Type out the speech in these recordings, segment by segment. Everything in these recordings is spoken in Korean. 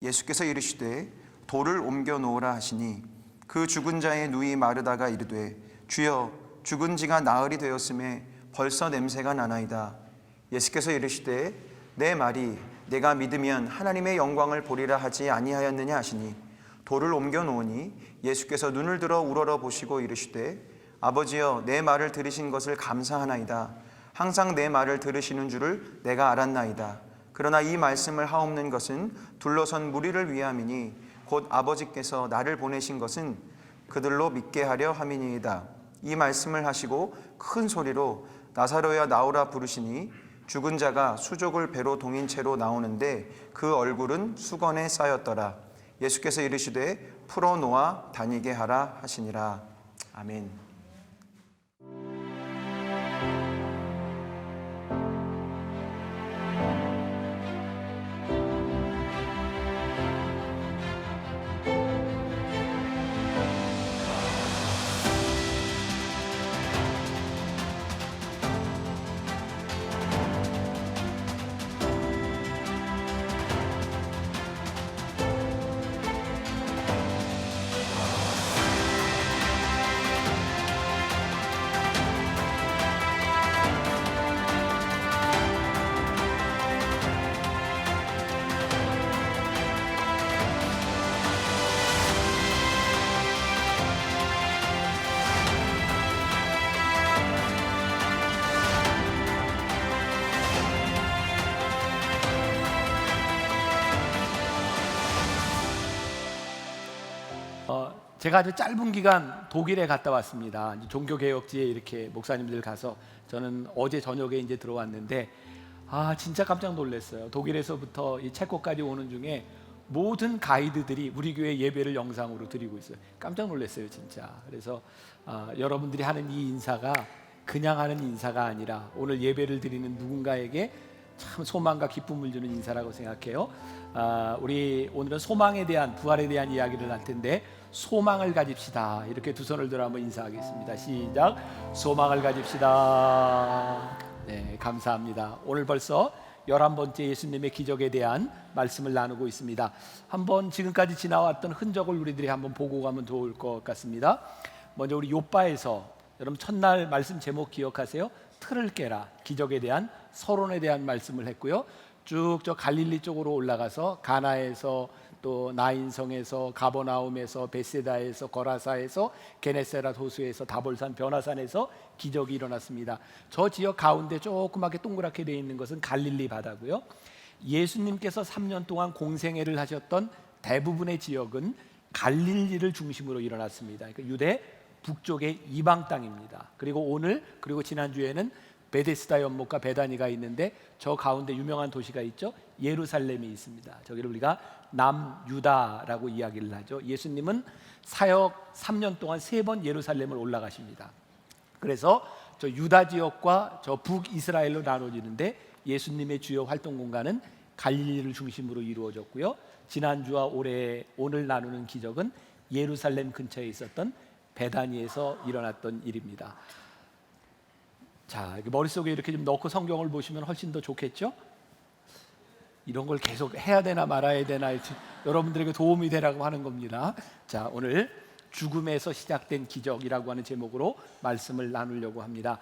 예수께서 이르시되 돌을 옮겨 놓으라 하시니 그 죽은 자의 누이 마르다가 이르되 주여 죽은 지가 나흘이 되었음에 벌써 냄새가 나나이다. 예수께서 이르시되 내 말이 내가 믿으면 하나님의 영광을 보리라 하지 아니하였느냐 하시니 돌을 옮겨 놓으니 예수께서 눈을 들어 우러러 보시고 이르시되 아버지여 내 말을 들으신 것을 감사하나이다. 항상 내 말을 들으시는 줄을 내가 알았나이다. 그러나 이 말씀을 하옵는 것은 둘러선 무리를 위함이니 곧 아버지께서 나를 보내신 것은 그들로 믿게 하려 함이니이다. 이 말씀을 하시고 큰 소리로 나사로야 나오라 부르시니 죽은 자가 수족을 배로 동인 채로 나오는데 그 얼굴은 수건에 쌓였더라. 예수께서 이르시되 풀어 놓아 다니게 하라 하시니라. 아멘. 제가 아주 짧은 기간 독일에 갔다 왔습니다. 종교개혁지에 이렇게 목사님들 가서 저는 어제 저녁에 이제 들어왔는데 진짜 깜짝 놀랐어요. 독일에서부터 이 체코까지 오는 중에 모든 가이드들이 우리 교회 예배를 영상으로 드리고 있어요. 깜짝 놀랐어요, 진짜. 그래서 여러분들이 하는 이 인사가 그냥 하는 인사가 아니라 오늘 예배를 드리는 누군가에게 참 소망과 기쁨을 주는 인사라고 생각해요. 우리 오늘은 소망에 대한, 부활에 대한 이야기를 할 텐데 소망을 가집시다. 이렇게 두 손을 들어 한번 인사하겠습니다. 시작. 소망을 가집시다. 네, 감사합니다. 오늘 벌써 11번째 예수님의 기적에 대한 말씀을 나누고 있습니다. 한번 지금까지 지나왔던 흔적을 우리들이 한번 보고 가면 좋을 것 같습니다. 먼저 우리 욥바에서, 여러분 첫날 말씀 제목 기억하세요? 틀을 깨라, 기적에 대한, 서론에 대한 말씀을 했고요. 쭉 저 갈릴리 쪽으로 올라가서 가나에서, 또 나인성에서, 가버나움에서, 베세다에서, 거라사에서, 게네세라 호수에서, 다볼산 변화산에서 기적이 일어났습니다. 저 지역 가운데 조그맣게 동그랗게 되어 있는 것은 갈릴리 바다고요. 예수님께서 3년 동안 공생애를 하셨던 대부분의 지역은 갈릴리를 중심으로 일어났습니다. 그러니까 유대 북쪽의 이방 땅입니다. 그리고 오늘, 그리고 지난주에는 베데스다 연못과 베다니가 있는데 저 가운데 유명한 도시가 있죠. 예루살렘이 있습니다. 저기를 우리가 남유다라고 이야기를 하죠. 예수님은 사역 3년 동안 3번 예루살렘을 올라가십니다. 그래서 저 유다 지역과 저 북이스라엘로 나눠지는데 예수님의 주요 활동 공간은 갈릴리를 중심으로 이루어졌고요. 지난주와 오늘 나누는 기적은 예루살렘 근처에 있었던 베다니에서 일어났던 일입니다. 자, 머릿속에 이렇게 좀 넣고 성경을 보시면 훨씬 더 좋겠죠? 이런 걸 계속 해야 되나 말아야 되나 여러분들에게 도움이 되라고 하는 겁니다. 자, 오늘 죽음에서 시작된 기적이라고 하는 제목으로 말씀을 나누려고 합니다.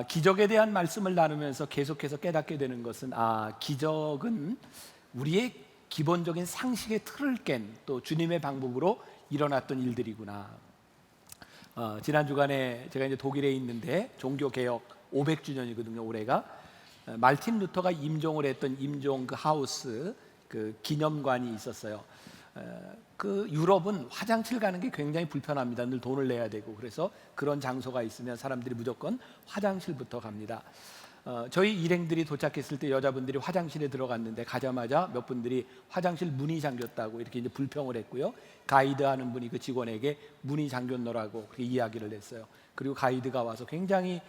기적에 대한 말씀을 나누면서 계속해서 깨닫게 되는 것은 기적은 우리의 기본적인 상식의 틀을 깬 또 주님의 방법으로 일어났던 일들이구나. 지난 주간에 제가 이제 독일에 있는데 종교개혁 500주년이거든요. 올해가 말틴 루터가 임종을 했던 임종 그 하우스 그 기념관이 있었어요. 그 유럽은 화장실 가는 게 굉장히 불편합니다. 늘 돈을 내야 되고. 그래서 그런 장소가 있으면 사람들이 무조건 화장실부터 갑니다. 저희 일행들이 도착했을 때 여자분들이 화장실에 들어갔는데 가자마자 몇 분들이 화장실 문이 잠겼다고 이렇게 이제 불평을 했고요. 가이드하는 분이 그 직원에게 문이 잠겼노라고 그렇게 이야기를 했어요. 그리고 가이드가 와서 굉장히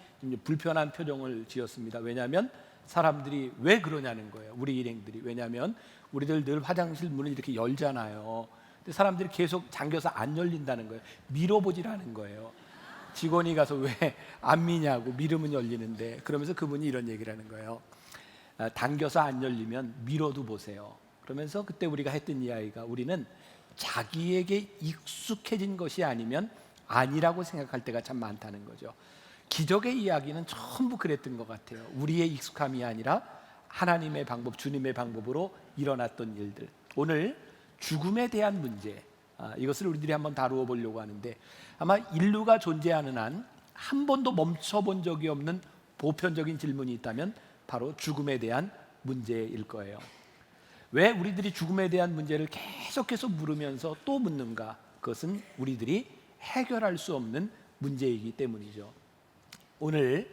불편한 표정을 지었습니다. 왜냐하면 사람들이 왜 그러냐는 거예요. 우리 일행들이. 왜냐하면 우리들 늘 화장실 문을 이렇게 열잖아요. 근데 사람들이 계속 잠겨서 안 열린다는 거예요. 밀어보지라는 거예요. 직원이 가서 왜 안 미냐고, 밀으면 열리는데. 그러면서 그분이 이런 얘기를 하는 거예요. 당겨서 안 열리면 밀어도 보세요. 그러면서 그때 우리가 했던 이야기가 우리는 자기에게 익숙해진 것이 아니면 아니라고 생각할 때가 참 많다는 거죠. 기적의 이야기는 전부 그랬던 것 같아요. 우리의 익숙함이 아니라 하나님의 방법, 주님의 방법으로 일어났던 일들. 오늘 죽음에 대한 문제, 이것을 우리들이 한번 다루어 보려고 하는데, 아마 인류가 존재하는 한 한 번도 멈춰본 적이 없는 보편적인 질문이 있다면 바로 죽음에 대한 문제일 거예요. 왜 우리들이 죽음에 대한 문제를 계속해서 물으면서 또 묻는가? 그것은 우리들이 해결할 수 없는 문제이기 때문이죠. 오늘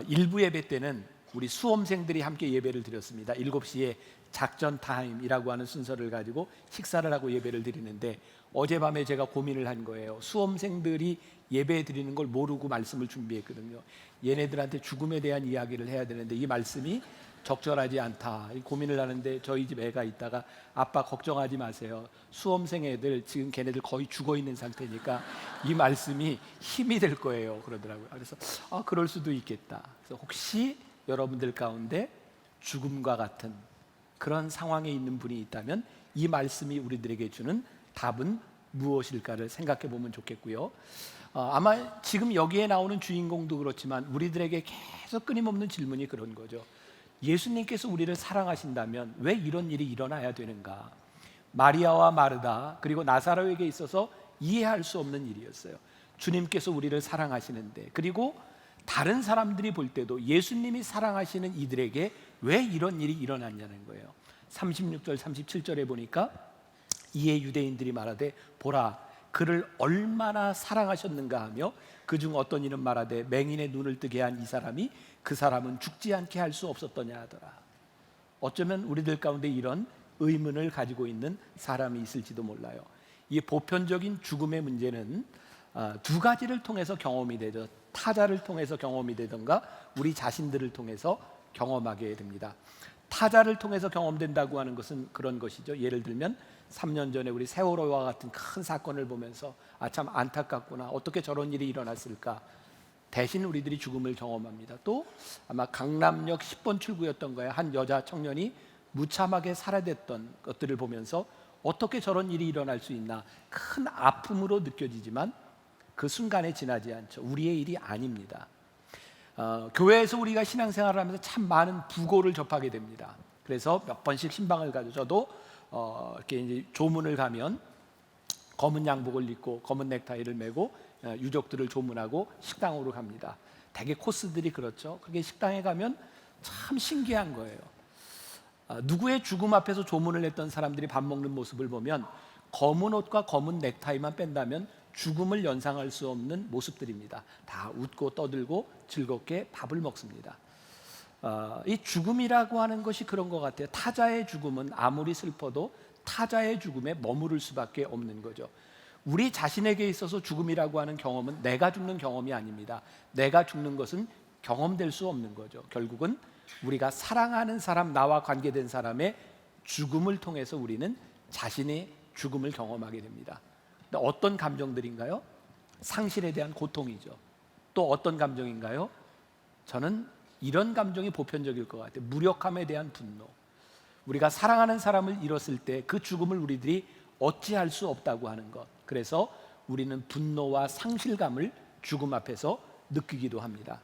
일부 예배 때는 우리 수험생들이 함께 예배를 드렸습니다. 7시에 작전 타임이라고 하는 순서를 가지고 식사를 하고 예배를 드리는데, 어젯밤에 제가 고민을 한 거예요. 수험생들이 예배 드리는 걸 모르고 말씀을 준비했거든요. 얘네들한테 죽음에 대한 이야기를 해야 되는데 이 말씀이 적절하지 않다, 이 고민을 하는데 저희 집 애가 있다가 아빠 걱정하지 마세요, 수험생 애들 지금 걔네들 거의 죽어 있는 상태니까 이 말씀이 힘이 될 거예요 그러더라고요. 그래서 그럴 수도 있겠다. 그래서 혹시 여러분들 가운데 죽음과 같은 그런 상황에 있는 분이 있다면 이 말씀이 우리들에게 주는 답은 무엇일까를 생각해 보면 좋겠고요. 아마 지금 여기에 나오는 주인공도 그렇지만 우리들에게 계속 끊임없는 질문이 그런 거죠. 예수님께서 우리를 사랑하신다면 왜 이런 일이 일어나야 되는가? 마리아와 마르다 그리고 나사로에게 있어서 이해할 수 없는 일이었어요. 주님께서 우리를 사랑하시는데, 그리고 다른 사람들이 볼 때도 예수님이 사랑하시는 이들에게 왜 이런 일이 일어났냐는 거예요. 36절 37절에 보니까 이에 유대인들이 말하되 보라 그를 얼마나 사랑하셨는가 하며 그중 어떤 이는 말하되 맹인의 눈을 뜨게 한 이 사람이 그 사람은 죽지 않게 할 수 없었더냐 하더라. 어쩌면 우리들 가운데 이런 의문을 가지고 있는 사람이 있을지도 몰라요. 이 보편적인 죽음의 문제는 두 가지를 통해서 경험이 되죠. 타자를 통해서 경험이 되던가 우리 자신들을 통해서 경험하게 됩니다. 타자를 통해서 경험된다고 하는 것은 그런 것이죠. 예를 들면 3년 전에 우리 세월호와 같은 큰 사건을 보면서 참 안타깝구나, 어떻게 저런 일이 일어났을까. 대신 우리들이 죽음을 경험합니다. 또 아마 강남역 10번 출구였던 거예요. 한 여자 청년이 무참하게 살해됐던 것들을 보면서 어떻게 저런 일이 일어날 수 있나, 큰 아픔으로 느껴지지만 그 순간에 지나지 않죠. 우리의 일이 아닙니다. 교회에서 우리가 신앙생활을 하면서 참 많은 부고를 접하게 됩니다. 그래서 몇 번씩 신방을 가죠. 저도 이렇게 이제 조문을 가면 검은 양복을 입고 검은 넥타이를 메고 유족들을 조문하고 식당으로 갑니다. 대개 코스들이 그렇죠. 그게 식당에 가면 참 신기한 거예요. 누구의 죽음 앞에서 조문을 했던 사람들이 밥 먹는 모습을 보면 검은 옷과 검은 넥타이만 뺀다면 죽음을 연상할 수 없는 모습들입니다. 다 웃고 떠들고 즐겁게 밥을 먹습니다. 이 죽음이라고 하는 것이 그런 것 같아요. 타자의 죽음은 아무리 슬퍼도 타자의 죽음에 머무를 수밖에 없는 거죠. 우리 자신에게 있어서 죽음이라고 하는 경험은 내가 죽는 경험이 아닙니다. 내가 죽는 것은 경험될 수 없는 거죠. 결국은 우리가 사랑하는 사람, 나와 관계된 사람의 죽음을 통해서 우리는 자신의 죽음을 경험하게 됩니다. 근데 어떤 감정들인가요? 상실에 대한 고통이죠. 또 어떤 감정인가요? 저는 이런 감정이 보편적일 것 같아요. 무력함에 대한 분노. 우리가 사랑하는 사람을 잃었을 때 그 죽음을 우리들이 어찌할 수 없다고 하는 것. 그래서 우리는 분노와 상실감을 죽음 앞에서 느끼기도 합니다.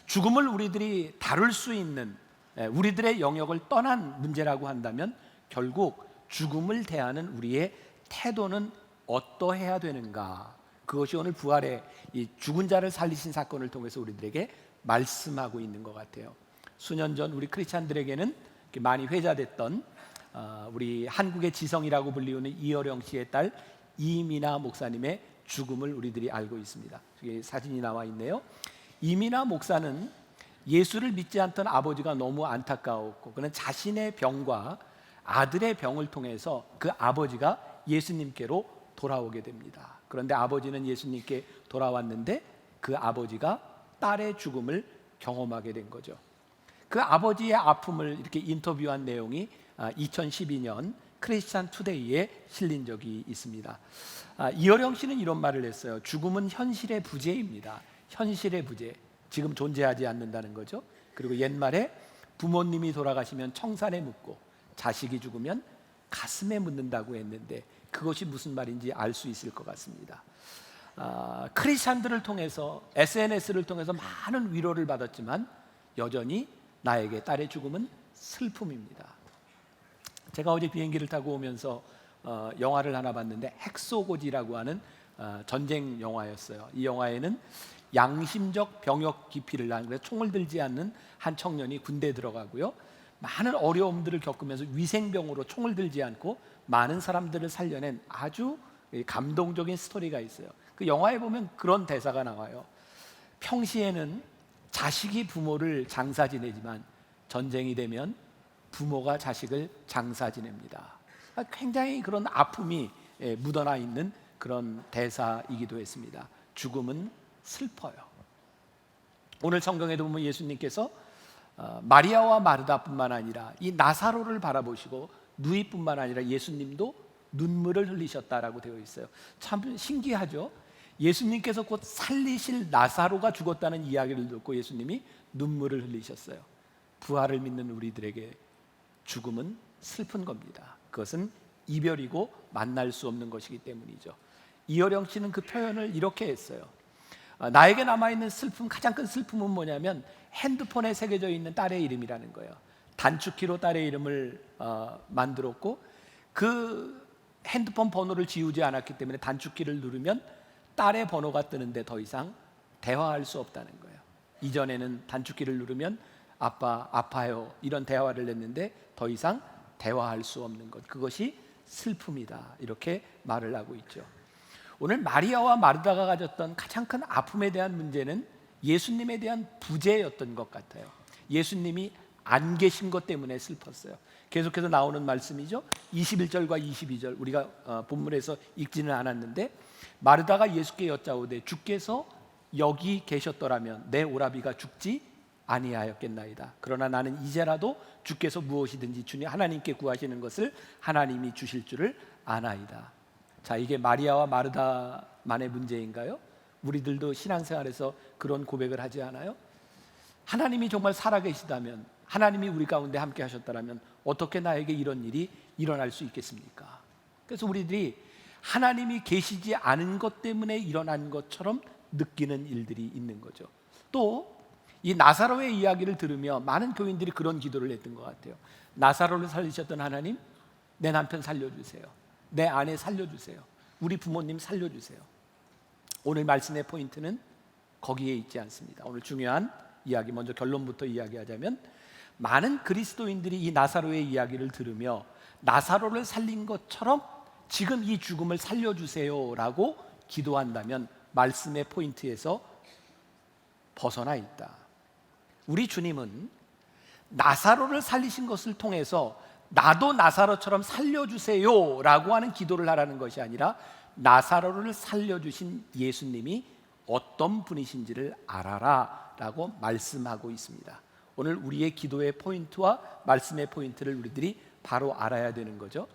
죽음을 우리들이 다룰 수 있는, 우리들의 영역을 떠난 문제라고 한다면 결국 죽음을 대하는 우리의 태도는 어떠해야 되는가, 그것이 오늘 부활의 이 죽은 자를 살리신 사건을 통해서 우리들에게 말씀하고 있는 것 같아요. 수년 전 우리 크리스찬들에게는 많이 회자됐던 우리 한국의 지성이라고 불리우는 이어령 씨의 딸 이민아 목사님의 죽음을 우리들이 알고 있습니다. 여기 사진이 나와 있네요. 이민아 목사는 예수를 믿지 않던 아버지가 너무 안타까웠고, 그는 자신의 병과 아들의 병을 통해서 그 아버지가 예수님께로 돌아오게 됩니다. 그런데 아버지는 예수님께 돌아왔는데 그 아버지가 딸의 죽음을 경험하게 된 거죠. 그 아버지의 아픔을 이렇게 인터뷰한 내용이 2012년 크리스찬 투데이에 실린 적이 있습니다. 이어령 씨는 이런 말을 했어요. 죽음은 현실의 부재입니다. 현실의 부재, 지금 존재하지 않는다는 거죠. 그리고 옛말에 부모님이 돌아가시면 청산에 묻고 자식이 죽으면 가슴에 묻는다고 했는데 그것이 무슨 말인지 알 수 있을 것 같습니다. 크리스찬들을 통해서 SNS를 통해서 많은 위로를 받았지만 여전히 나에게 딸의 죽음은 슬픔입니다. 제가 어제 비행기를 타고 오면서 영화를 하나 봤는데 핵소고지라고 하는 전쟁 영화였어요. 이 영화에는 양심적 병역 기피를 한, 그래서 총을 들지 않는 한 청년이 군대에 들어가고요, 많은 어려움들을 겪으면서 위생병으로 총을 들지 않고 많은 사람들을 살려낸 아주 감동적인 스토리가 있어요. 그 영화에 보면 그런 대사가 나와요. 평시에는 자식이 부모를 장사 지내지만 전쟁이 되면 부모가 자식을 장사 지냅니다. 굉장히 그런 아픔이 묻어나 있는 그런 대사이기도 했습니다. 죽음은 슬퍼요. 오늘 성경에도 보면 예수님께서 마리아와 마르다뿐만 아니라 이 나사로를 바라보시고 누이뿐만 아니라 예수님도 눈물을 흘리셨다라고 되어 있어요. 참 신기하죠? 예수님께서 곧 살리실 나사로가 죽었다는 이야기를 듣고 예수님이 눈물을 흘리셨어요. 부활을 믿는 우리들에게 죽음은 슬픈 겁니다. 그것은 이별이고 만날 수 없는 것이기 때문이죠. 이어령 씨는 그 표현을 이렇게 했어요. 나에게 남아있는 슬픔, 가장 큰 슬픔은 뭐냐면 핸드폰에 새겨져 있는 딸의 이름이라는 거예요. 단축키로 딸의 이름을 만들었고 그 핸드폰 번호를 지우지 않았기 때문에 단축키를 누르면 딸의 번호가 뜨는데 더 이상 대화할 수 없다는 거예요. 이전에는 단축키를 누르면 아빠 아파요 이런 대화를 했는데 더 이상 대화할 수 없는 것, 그것이 슬픔이다, 이렇게 말을 하고 있죠. 오늘 마리아와 마르다가 가졌던 가장 큰 아픔에 대한 문제는 예수님에 대한 부재였던 것 같아요. 예수님이 안 계신 것 때문에 슬펐어요. 계속해서 나오는 말씀이죠. 21절과 22절 우리가 본문에서 읽지는 않았는데, 마르다가 예수께 여짜오되 주께서 여기 계셨더라면 내 오라비가 죽지 아니하였겠나이다. 그러나 나는 이제라도 주께서 무엇이든지 주님 하나님께 구하시는 것을 하나님이 주실 줄을 아나이다. 자, 이게 마리아와 마르다만의 문제인가요? 우리들도 신앙생활에서 그런 고백을 하지 않아요? 하나님이 정말 살아계시다면, 하나님이 우리 가운데 함께 하셨다면 어떻게 나에게 이런 일이 일어날 수 있겠습니까? 그래서 우리들이 하나님이 계시지 않은 것 때문에 일어난 것처럼 느끼는 일들이 있는 거죠. 또 이 나사로의 이야기를 들으며 많은 교인들이 그런 기도를 했던 것 같아요. 나사로를 살리셨던 하나님, 내 남편 살려주세요. 내 아내 살려주세요. 우리 부모님 살려주세요. 오늘 말씀의 포인트는 거기에 있지 않습니다. 오늘 중요한 이야기, 먼저 결론부터 이야기하자면, 많은 그리스도인들이 이 나사로의 이야기를 들으며 나사로를 살린 것처럼 지금 이 죽음을 살려주세요라고 기도한다면 말씀의 포인트에서 벗어나 있다. 우리 주님은 나사로를 살리신 것을 통해서 나도 나사로처럼 살려주세요라고 하는 기도를 하라는 것이 아니라 나사로를 살려주신 예수님이 어떤 분이신지를 알아라 라고 말씀하고 있습니다. 오늘 우리의 기도의 포인트와 말씀의 포인트를 우리들이 바로 알아야 되는 거죠.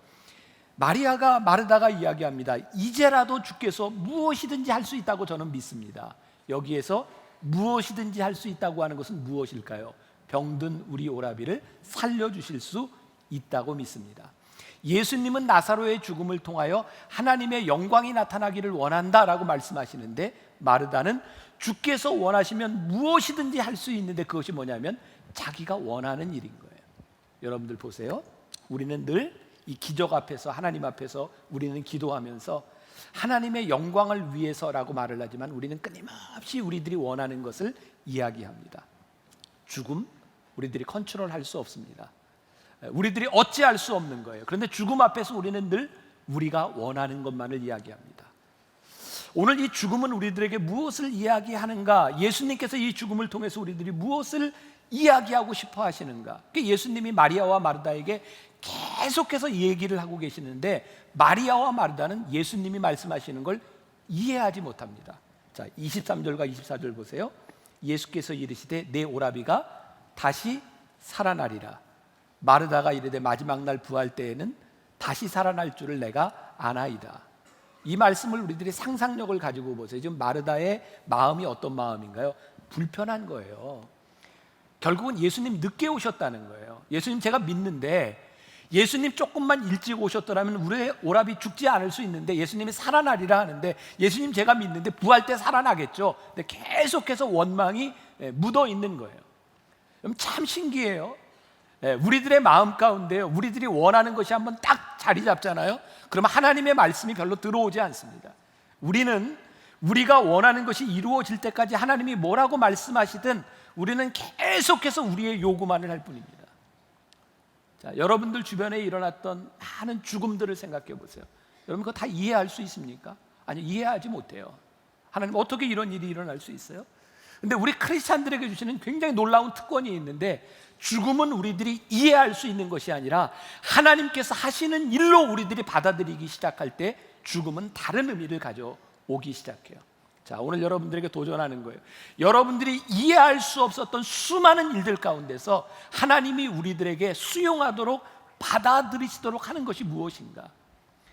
마리아가 마르다가 이야기합니다. 이제라도 주께서 무엇이든지 할 수 있다고 저는 믿습니다. 여기에서 무엇이든지 할 수 있다고 하는 것은 무엇일까요? 병든 우리 오라비를 살려주실 수 있다고 믿습니다. 예수님은 나사로의 죽음을 통하여 하나님의 영광이 나타나기를 원한다라고 말씀하시는데, 마르다는 주께서 원하시면 무엇이든지 할 수 있는데 그것이 뭐냐면 자기가 원하는 일인 거예요. 여러분들 보세요. 우리는 늘 이 기적 앞에서, 하나님 앞에서 우리는 기도하면서 하나님의 영광을 위해서라고 말을 하지만 우리는 끊임없이 우리들이 원하는 것을 이야기합니다. 죽음, 우리들이 컨트롤할 수 없습니다. 우리들이 어찌할 수 없는 거예요. 그런데 죽음 앞에서 우리는 늘 우리가 원하는 것만을 이야기합니다. 오늘 이 죽음은 우리들에게 무엇을 이야기하는가? 예수님께서 이 죽음을 통해서 우리들이 무엇을 이야기하고 싶어 하시는가? 예수님이 마리아와 마르다에게 계속해서 얘기를 하고 계시는데, 마리아와 마르다는 예수님이 말씀하시는 걸 이해하지 못합니다. 자, 23절과 24절 보세요. 예수께서 이르시되 내 오라비가 다시 살아나리라. 마르다가 이르되 마지막 날 부활 때에는 다시 살아날 줄을 내가 아나이다. 이 말씀을 우리들이 상상력을 가지고 보세요. 지금 마르다의 마음이 어떤 마음인가요? 불편한 거예요. 결국은 예수님 늦게 오셨다는 거예요. 예수님 제가 믿는데 예수님 조금만 일찍 오셨더라면 우리의 오라비 죽지 않을 수 있는데, 예수님이 살아나리라 하는데, 예수님 제가 믿는데 부활 때 살아나겠죠. 근데 계속해서 원망이 묻어 있는 거예요. 그럼 참 신기해요. 우리들의 마음 가운데요, 우리들이 원하는 것이 한번 딱 자리 잡잖아요. 그러면 하나님의 말씀이 별로 들어오지 않습니다. 우리는 우리가 원하는 것이 이루어질 때까지 하나님이 뭐라고 말씀하시든 우리는 계속해서 우리의 요구만을 할 뿐입니다. 자, 여러분들 주변에 일어났던 많은 죽음들을 생각해 보세요. 여러분 그거 다 이해할 수 있습니까? 아니, 이해하지 못해요. 하나님 어떻게 이런 일이 일어날 수 있어요? 근데 우리 크리스찬들에게 주시는 굉장히 놀라운 특권이 있는데, 죽음은 우리들이 이해할 수 있는 것이 아니라 하나님께서 하시는 일로 우리들이 받아들이기 시작할 때 죽음은 다른 의미를 가져오기 시작해요. 자, 오늘 여러분들에게 도전하는 거예요. 여러분들이 이해할 수 없었던 수많은 일들 가운데서 하나님이 우리들에게 수용하도록 받아들이시도록 하는 것이 무엇인가?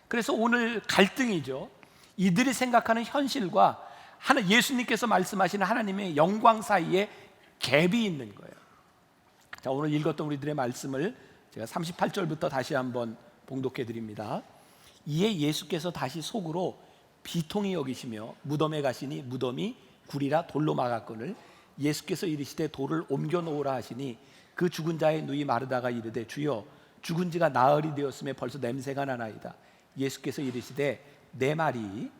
그래서 오늘 갈등이죠. 이들이 생각하는 현실과 예수님께서 말씀하시는 하나님의 영광 사이에 갭이 있는 거예요. 자, 오늘 읽었던 우리들의 말씀을 제가 38절부터 다시 한번 봉독해 드립니다. 이에 예수께서 다시 속으로 비통히 여기시며 무덤에 가시니 무덤이 굴이라 돌로 막았거늘 예수께서 이르시되 돌을 옮겨 놓으라 하시니 그 죽은 자의 누이 마르다가 이르되 주여 죽은 지가 나흘이 되었음에 벌써 냄새가 나나이다. 예수께서 이르시되 내 말이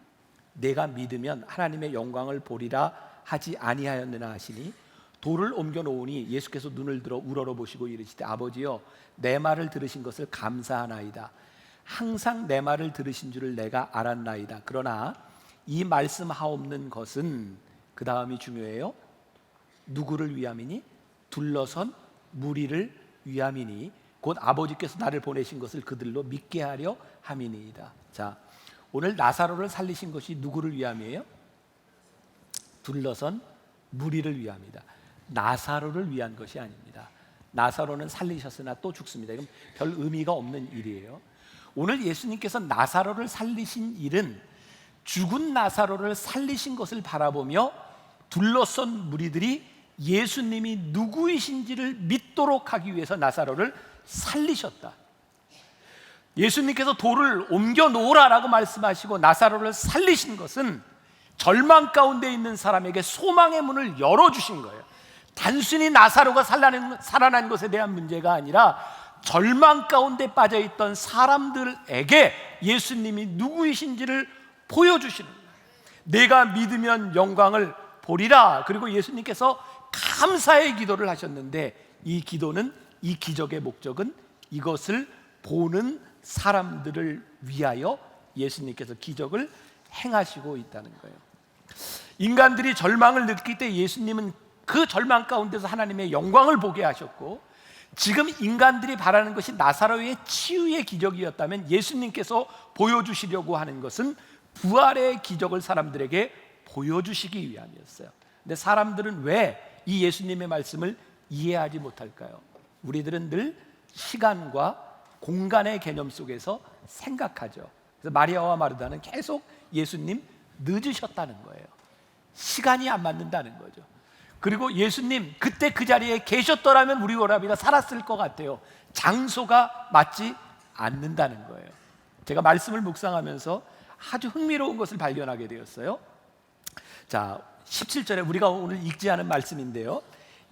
내가 믿으면 하나님의 영광을 보리라 하지 아니하였느냐 하시니 돌을 옮겨 놓으니 예수께서 눈을 들어 우러러 보시고 이르시되 아버지여 내 말을 들으신 것을 감사하나이다. 항상 내 말을 들으신 줄을 내가 알았나이다. 그러나 이 말씀하옵는 것은, 그 다음이 중요해요. 누구를 위함이니? 둘러선 무리를 위함이니 곧 아버지께서 나를 보내신 것을 그들로 믿게 하려 함이니이다. 자, 오늘 나사로를 살리신 것이 누구를 위함이에요? 둘러선 무리를 위함이다. 나사로를 위한 것이 아닙니다. 나사로는 살리셨으나 또 죽습니다. 이건 별 의미가 없는 일이에요. 오늘 예수님께서 나사로를 살리신 일은 죽은 나사로를 살리신 것을 바라보며 둘러선 무리들이 예수님이 누구이신지를 믿도록 하기 위해서 나사로를 살리셨다. 예수님께서 돌을 옮겨 놓으라라고 말씀하시고 나사로를 살리신 것은 절망 가운데 있는 사람에게 소망의 문을 열어주신 거예요. 단순히 나사로가 살아난 것에 대한 문제가 아니라 절망 가운데 빠져있던 사람들에게 예수님이 누구이신지를 보여주시는 거예요. 내가 믿으면 영광을 보리라. 그리고 예수님께서 감사의 기도를 하셨는데, 이 기도는, 이 기적의 목적은 이것을 보는 사람들을 위하여 예수님께서 기적을 행하시고 있다는 거예요. 인간들이 절망을 느낄 때 예수님은 그 절망 가운데서 하나님의 영광을 보게 하셨고, 지금 인간들이 바라는 것이 나사로의 치유의 기적이었다면 예수님께서 보여주시려고 하는 것은 부활의 기적을 사람들에게 보여주시기 위함이었어요. 근데 사람들은 왜 이 예수님의 말씀을 이해하지 못할까요? 우리들은 늘 시간과 공간의 개념 속에서 생각하죠. 그래서 마리아와 마르다는 계속 예수님 늦으셨다는 거예요. 시간이 안 맞는다는 거죠. 그리고 예수님 그때 그 자리에 계셨더라면 우리 오라비가 살았을 것 같아요. 장소가 맞지 않는다는 거예요. 제가 말씀을 묵상하면서 아주 흥미로운 것을 발견하게 되었어요. 자, 17절에 우리가 오늘 읽지 않은 말씀인데요,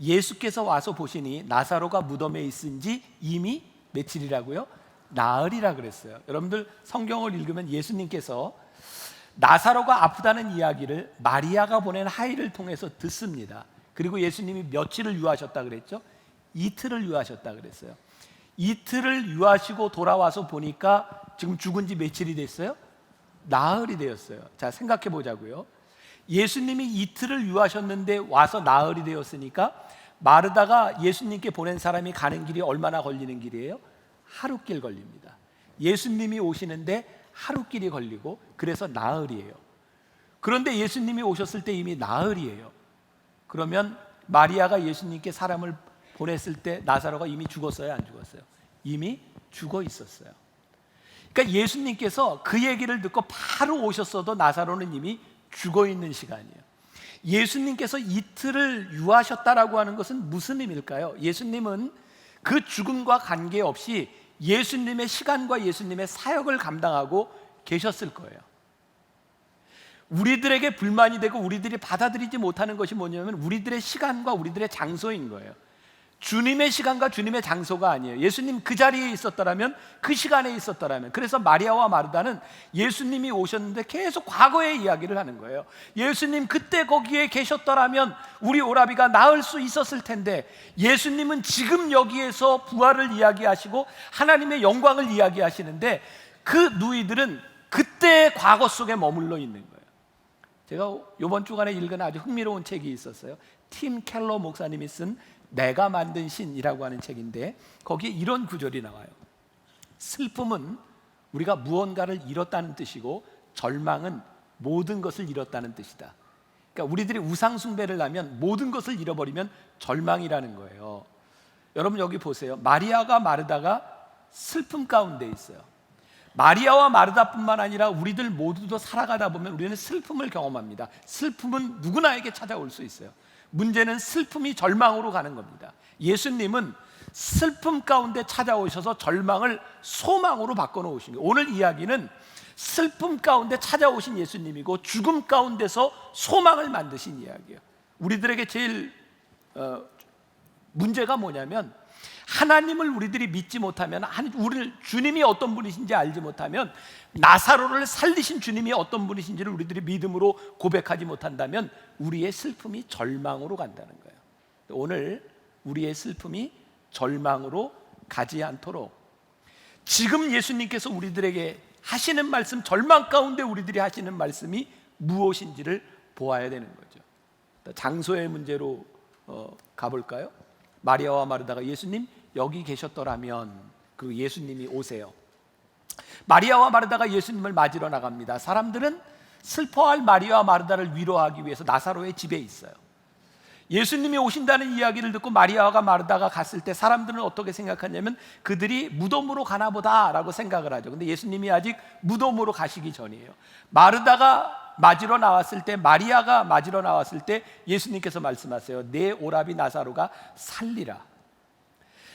예수께서 와서 보시니 나사로가 무덤에 있은 지 이미 며칠이라고요? 나흘이라 그랬어요. 여러분들 성경을 읽으면 예수님께서 나사로가 아프다는 이야기를 마리아가 보낸 하인을 통해서 듣습니다. 그리고 예수님이 며칠을 유하셨다 그랬죠? 이틀을 유하셨다 그랬어요. 이틀을 유하시고 돌아와서 보니까 지금 죽은 지 며칠이 됐어요? 나흘이 되었어요. 자, 생각해 보자고요. 예수님이 이틀을 유하셨는데 와서 나흘이 되었으니까 마르다가 예수님께 보낸 사람이 가는 길이 얼마나 걸리는 길이에요? 하루길 걸립니다. 예수님이 오시는데 하루길이 걸리고, 그래서 나흘이에요. 그런데 예수님이 오셨을 때 이미 나흘이에요. 그러면 마리아가 예수님께 사람을 보냈을 때 나사로가 이미 죽었어요, 안 죽었어요? 이미 죽어 있었어요. 그러니까 예수님께서 그 얘기를 듣고 바로 오셨어도 나사로는 이미 죽어 있는 시간이에요. 예수님께서 이틀을 유하셨다라고 하는 것은 무슨 의미일까요? 예수님은 그 죽음과 관계없이 예수님의 시간과 예수님의 사역을 감당하고 계셨을 거예요. 우리들에게 불만이 되고 우리들이 받아들이지 못하는 것이 뭐냐면 우리들의 시간과 우리들의 장소인 거예요. 주님의 시간과 주님의 장소가 아니에요. 예수님 그 자리에 있었더라면, 그 시간에 있었더라면. 그래서 마리아와 마르다는 예수님이 오셨는데 계속 과거의 이야기를 하는 거예요. 예수님 그때 거기에 계셨더라면 우리 오라비가 나을 수 있었을 텐데, 예수님은 지금 여기에서 부활을 이야기하시고 하나님의 영광을 이야기하시는데 그 누이들은 그때의 과거 속에 머물러 있는 거예요. 제가 이번 주간에 읽은 아주 흥미로운 책이 있었어요. 팀 켈러 목사님이 쓴 내가 만든 신이라고 하는 책인데, 거기에 이런 구절이 나와요. 슬픔은 우리가 무언가를 잃었다는 뜻이고 절망은 모든 것을 잃었다는 뜻이다. 그러니까 우리들이 우상 숭배를 하면 모든 것을 잃어버리면 절망이라는 거예요. 여러분 여기 보세요. 마리아가 마르다가 슬픔 가운데 있어요. 마리아와 마르다뿐만 아니라 우리들 모두도 살아가다 보면 우리는 슬픔을 경험합니다. 슬픔은 누구나에게 찾아올 수 있어요. 문제는 슬픔이 절망으로 가는 겁니다. 예수님은 슬픔 가운데 찾아오셔서 절망을 소망으로 바꿔놓으신 거예요. 오늘 이야기는 슬픔 가운데 찾아오신 예수님이고 죽음 가운데서 소망을 만드신 이야기예요. 우리들에게 제일 문제가 뭐냐면, 하나님을 우리들이 믿지 못하면, 우리를 주님이 어떤 분이신지 알지 못하면, 나사로를 살리신 주님이 어떤 분이신지를 우리들이 믿음으로 고백하지 못한다면 우리의 슬픔이 절망으로 간다는 거예요. 오늘 우리의 슬픔이 절망으로 가지 않도록 지금 예수님께서 우리들에게 하시는 말씀, 절망 가운데 우리들이 하시는 말씀이 무엇인지를 보아야 되는 거죠. 장소의 문제로 가볼까요? 마리아와 마르다가 예수님 여기 계셨더라면, 그 예수님이 오세요. 마리아와 마르다가 예수님을 맞으러 나갑니다. 사람들은 슬퍼할 마리아와 마르다를 위로하기 위해서 나사로의 집에 있어요. 예수님이 오신다는 이야기를 듣고 마리아와 마르다가 갔을 때 사람들은 어떻게 생각하냐면 그들이 무덤으로 가나 보다라고 생각을 하죠. 근데 예수님이 아직 무덤으로 가시기 전이에요. 마르다가 맞으러 나왔을 때, 마리아가 맞으러 나왔을 때 예수님께서 말씀하세요. 내 오라비 나사로가 살리라.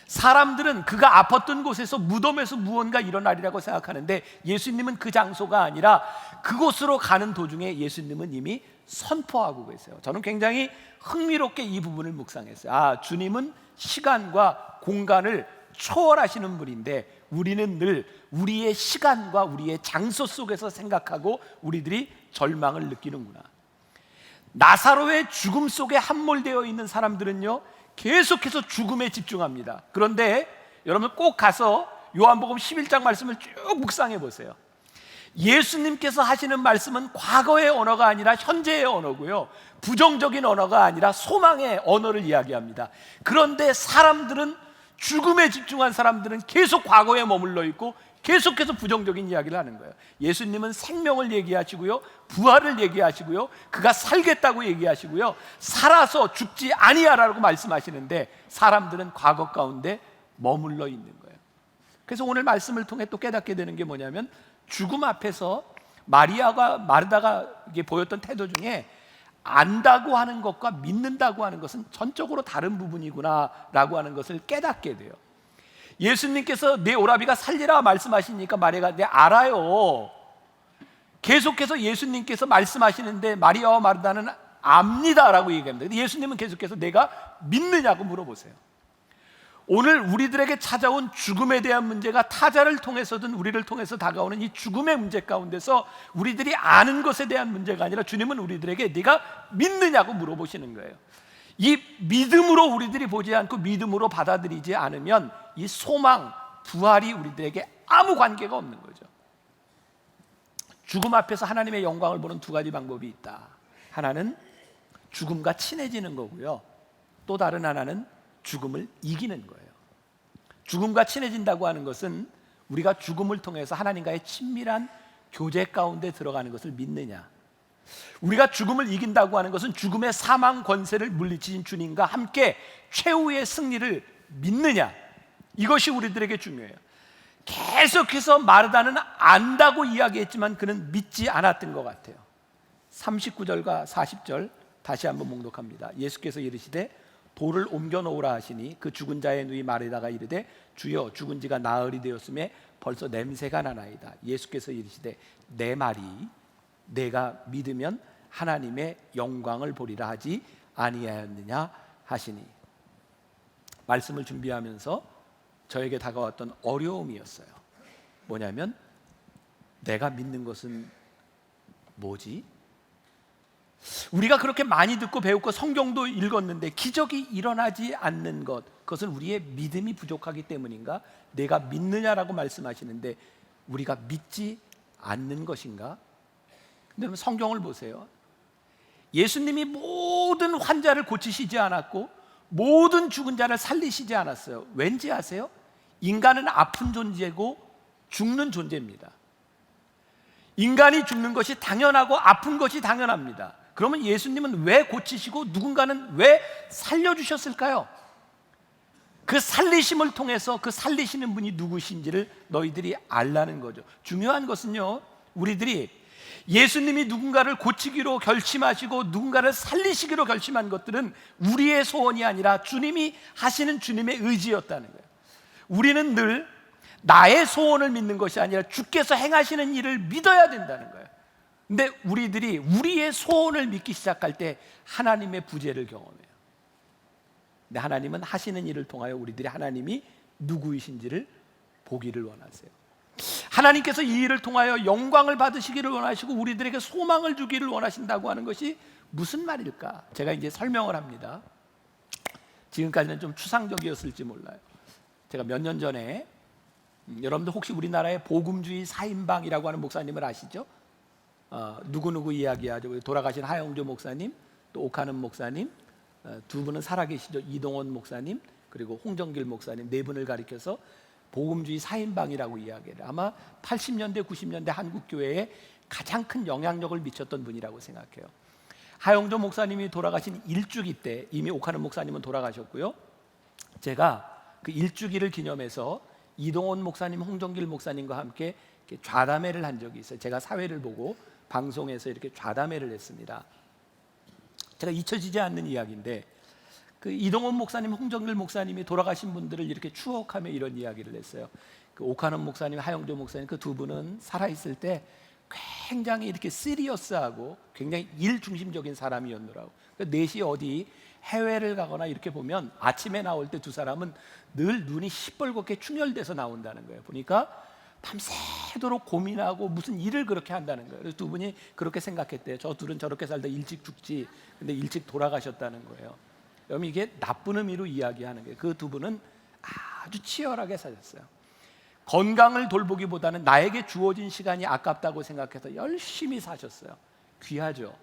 사람들은 그가 아팠던 곳에서, 무덤에서 무언가 일어나리라고 생각하는데 예수님은 그 장소가 아니라 그곳으로 가는 도중에 예수님은 이미 선포하고 계세요. 저는 굉장히 흥미롭게 이 부분을 묵상했어요. 주님은 시간과 공간을 초월하시는 분인데 우리는 늘 우리의 시간과 우리의 장소 속에서 생각하고 우리들이 절망을 느끼는구나. 나사로의 죽음 속에 함몰되어 있는 사람들은요, 계속해서 죽음에 집중합니다. 그런데 여러분 꼭 가서 요한복음 11장 말씀을 쭉 묵상해 보세요. 예수님께서 하시는 말씀은 과거의 언어가 아니라 현재의 언어고요, 부정적인 언어가 아니라 소망의 언어를 이야기합니다. 그런데 사람들은, 죽음에 집중한 사람들은 계속 과거에 머물러 있고 계속해서 부정적인 이야기를 하는 거예요. 예수님은 생명을 얘기하시고요, 부활을 얘기하시고요, 그가 살겠다고 얘기하시고요, 살아서 죽지 아니하라고 말씀하시는데 사람들은 과거 가운데 머물러 있는 거예요. 그래서 오늘 말씀을 통해 또 깨닫게 되는 게 뭐냐면, 죽음 앞에서 마리아가 마르다가 보였던 태도 중에 안다고 하는 것과 믿는다고 하는 것은 전적으로 다른 부분이구나라고 하는 것을 깨닫게 돼요. 예수님께서 내 오라비가 살리라 말씀하시니까 마리아가 네 알아요. 계속해서 예수님께서 말씀하시는데 마리아와 마르다는 압니다라고 얘기합니다. 근데 예수님은 계속해서 내가 믿느냐고 물어보세요. 오늘 우리들에게 찾아온 죽음에 대한 문제가 타자를 통해서든 우리를 통해서 다가오는 이 죽음의 문제 가운데서 우리들이 아는 것에 대한 문제가 아니라 주님은 우리들에게 네가 믿느냐고 물어보시는 거예요. 이 믿음으로 우리들이 보지 않고 믿음으로 받아들이지 않으면 이 소망, 부활이 우리들에게 아무 관계가 없는 거죠. 죽음 앞에서 하나님의 영광을 보는 두 가지 방법이 있다. 하나는 죽음과 친해지는 거고요, 또 다른 하나는 죽음을 이기는 거예요. 죽음과 친해진다고 하는 것은 우리가 죽음을 통해서 하나님과의 친밀한 교제 가운데 들어가는 것을 믿느냐, 우리가 죽음을 이긴다고 하는 것은 죽음의 사망 권세를 물리치신 주님과 함께 최후의 승리를 믿느냐, 이것이 우리들에게 중요해요. 계속해서 마르다는 안다고 이야기했지만 그는 믿지 않았던 것 같아요. 39절과 40절 다시 한번 목록합니다. 예수께서 이르시되 돌을 옮겨 놓으라 하시니 그 죽은 자의 누이 마르다가 이르되 주여 죽은 지가 나흘이 되었음에 벌써 냄새가 나나이다. 예수께서 이르시되 내 말이 내가 믿으면 하나님의 영광을 보리라 하지 아니하였느냐 하시니, 말씀을 준비하면서 저에게 다가왔던 어려움이었어요. 뭐냐면 내가 믿는 것은 뭐지? 우리가 그렇게 많이 듣고 배웠고 성경도 읽었는데 기적이 일어나지 않는 것, 그것은 우리의 믿음이 부족하기 때문인가? 내가 믿느냐라고 말씀하시는데 우리가 믿지 않는 것인가? 근데 성경을 보세요. 예수님이 모든 환자를 고치시지 않았고 모든 죽은 자를 살리시지 않았어요. 왠지 아세요? 인간은 아픈 존재고 죽는 존재입니다. 인간이 죽는 것이 당연하고 아픈 것이 당연합니다. 그러면 예수님은 왜 고치시고 누군가는 왜 살려주셨을까요? 그 살리심을 통해서 그 살리시는 분이 누구신지를 너희들이 알라는 거죠. 중요한 것은요, 우리들이 예수님이 누군가를 고치기로 결심하시고 누군가를 살리시기로 결심한 것들은 우리의 소원이 아니라 주님이 하시는 주님의 의지였다는 거예요. 우리는 늘 나의 소원을 믿는 것이 아니라 주께서 행하시는 일을 믿어야 된다는 거예요. 근데 우리들이 우리의 소원을 믿기 시작할 때 하나님의 부재를 경험해요. 근데 하나님은 하시는 일을 통하여 우리들이 하나님이 누구이신지를 보기를 원하세요. 하나님께서 이 일을 통하여 영광을 받으시기를 원하시고 우리들에게 소망을 주기를 원하신다고 하는 것이 무슨 말일까? 제가 이제 설명을 합니다. 지금까지는 좀 추상적이었을지 몰라요. 제가 몇 년 전에, 여러분들 혹시 우리나라의 복음주의 사인방이라고 하는 목사님을 아시죠? 누구누구 이야기하죠. 돌아가신 하영조 목사님, 또 오카는 목사님, 두 분은 살아계시죠. 이동원 목사님, 그리고 홍정길 목사님, 네 분을 가리켜서 복음주의 사인방이라고 이야기해요. 아마 80년대, 90년대 한국교회에 가장 큰 영향력을 미쳤던 분이라고 생각해요. 하영조 목사님이 돌아가신 일주기 때, 이미 오카는 목사님은 돌아가셨고요, 제가 그 일주기를 기념해서 이동원 목사님, 홍정길 목사님과 함께 이렇게 좌담회를 한 적이 있어요. 제가 사회를 보고 방송에서 이렇게 좌담회를 했습니다. 제가 잊혀지지 않는 이야기인데, 그 이동원 목사님, 홍정길 목사님이 돌아가신 분들을 이렇게 추억하며 이런 이야기를 했어요. 그 오카는 목사님, 하영조 목사님, 그 두 분은 살아있을 때 굉장히 이렇게 시리어스하고 굉장히 일중심적인 사람이었노라고. 4시 어디 해외를 가거나 이렇게 보면 아침에 나올 때 두 사람은 늘 눈이 시뻘겋게 충혈돼서 나온다는 거예요. 보니까 밤새도록 고민하고 무슨 일을 그렇게 한다는 거예요. 그래서 두 분이 그렇게 생각했대요. 저 둘은 저렇게 살다 일찍 죽지, 근데 일찍 돌아가셨다는 거예요. 여러분, 이게 나쁜 의미로 이야기하는 거예요. 그 두 분은 아주 치열하게 사셨어요. 건강을 돌보기보다는 나에게 주어진 시간이 아깝다고 생각해서 열심히 사셨어요. 귀하죠.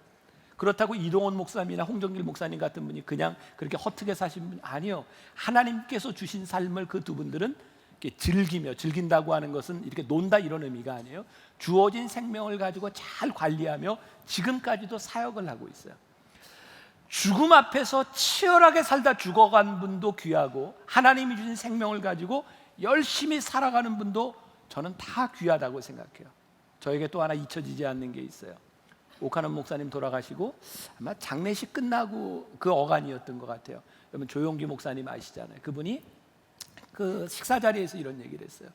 그렇다고 이동원 목사님이나 홍정길 목사님 같은 분이 그냥 그렇게 허투게 사신 분 아니요. 하나님께서 주신 삶을 그 두 분들은 이렇게 즐기며, 즐긴다고 하는 것은 이렇게 논다 이런 의미가 아니에요. 주어진 생명을 가지고 잘 관리하며 지금까지도 사역을 하고 있어요. 죽음 앞에서 치열하게 살다 죽어간 분도 귀하고 하나님이 주신 생명을 가지고 열심히 살아가는 분도 저는 다 귀하다고 생각해요. 저에게 또 하나 잊혀지지 않는 게 있어요. 오카는 목사님 돌아가시고 아마 장례식 끝나고 그 어간이었던 것 같아요. 여러분 조용기 목사님 아시잖아요. 그분이 그 식사 자리에서 이런 얘기를 했어요.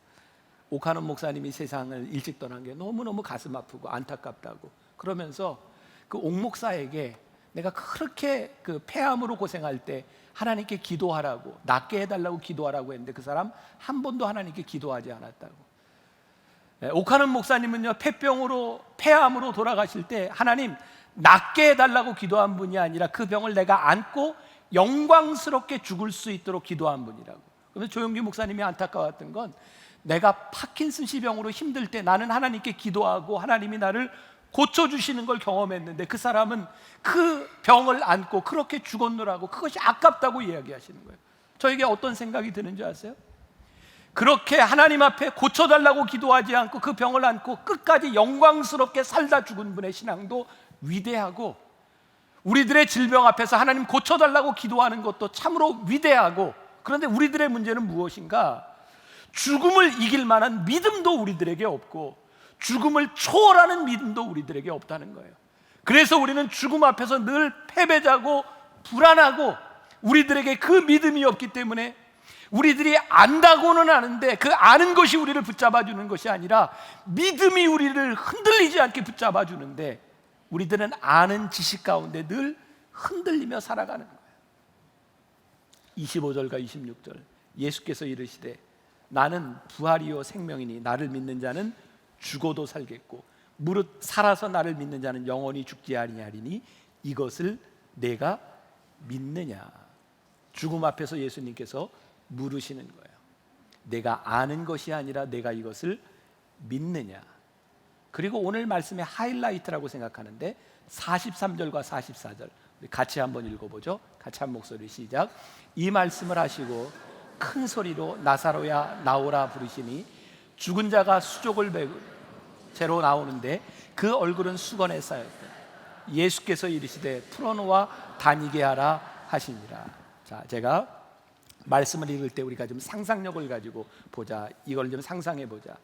오카는 목사님이 세상을 일찍 떠난 게 너무너무 가슴 아프고 안타깝다고. 그러면서 그 옥 목사에게 내가 그렇게 그 폐암으로 고생할 때 하나님께 기도하라고, 낫게 해달라고 기도하라고 했는데 그 사람 한 번도 하나님께 기도하지 않았다고. 오카는 목사님은요, 폐암으로 돌아가실 때 하나님 낫게 해달라고 기도한 분이 아니라 그 병을 내가 안고 영광스럽게 죽을 수 있도록 기도한 분이라고. 그래서 조용기 목사님이 안타까웠던 건 내가 파킨슨씨 병으로 힘들 때 나는 하나님께 기도하고 하나님이 나를 고쳐주시는 걸 경험했는데 그 사람은 그 병을 안고 그렇게 죽었노라고, 그것이 아깝다고 이야기하시는 거예요. 저에게 어떤 생각이 드는지 아세요? 그렇게 하나님 앞에 고쳐달라고 기도하지 않고 그 병을 안고 끝까지 영광스럽게 살다 죽은 분의 신앙도 위대하고, 우리들의 질병 앞에서 하나님 고쳐달라고 기도하는 것도 참으로 위대하고, 그런데 우리들의 문제는 무엇인가? 죽음을 이길 만한 믿음도 우리들에게 없고 죽음을 초월하는 믿음도 우리들에게 없다는 거예요. 그래서 우리는 죽음 앞에서 늘 패배자고 불안하고 우리들에게 그 믿음이 없기 때문에 우리들이 안다고는 아는데 그 아는 것이 우리를 붙잡아 주는 것이 아니라 믿음이 우리를 흔들리지 않게 붙잡아 주는데 우리들은 아는 지식 가운데 늘 흔들리며 살아가는 거예요. 25절과 26절 예수께서 이르시되 나는 부활이요 생명이니 나를 믿는 자는 죽어도 살겠고 무릇 살아서 나를 믿는 자는 영원히 죽지 아니하리니 이것을 내가 믿느냐. 죽음 앞에서 예수님께서 물으시는 거예요. 내가 아는 것이 아니라 내가 이것을 믿느냐. 그리고 오늘 말씀의 하이라이트라고 생각하는데 43절과 44절 같이 한번 읽어보죠. 같이 한 목소리 시작. 이 말씀을 하시고 큰 소리로 나사로야 나오라 부르시니 죽은 자가 수족을 베고 채로 나오는데 그 얼굴은 수건에 쌓였다. 예수께서 이르시되 풀어놓아 다니게 하라 하시니라. 자, 제가 말씀을 읽을 때 우리가 좀 상상력을 가지고 보자. 이걸 좀 상상해 보자.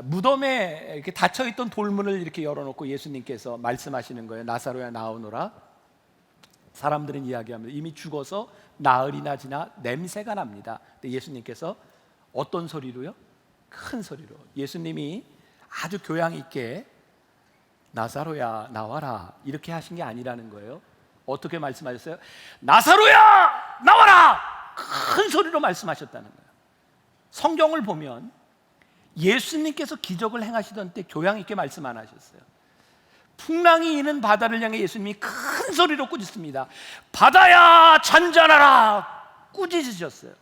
무덤에 이렇게 닫혀 있던 돌문을 이렇게 열어놓고 예수님께서 말씀하시는 거예요. 나사로야 나오너라. 사람들은 이야기합니다. 이미 죽어서 나흘이나 지나 냄새가 납니다. 근데 예수님께서 어떤 소리로요? 큰 소리로. 예수님이 아주 교양 있게 나사로야 나와라 이렇게 하신 게 아니라는 거예요. 어떻게 말씀하셨어요? 나사로야 나와라! 큰 소리로 말씀하셨다는 거예요. 성경을 보면 예수님께서 기적을 행하시던 때 교양 있게 말씀 안 하셨어요. 풍랑이 이는 바다를 향해 예수님이 큰 소리로 꾸짖습니다. 바다야 잔잔하라 꾸짖으셨어요.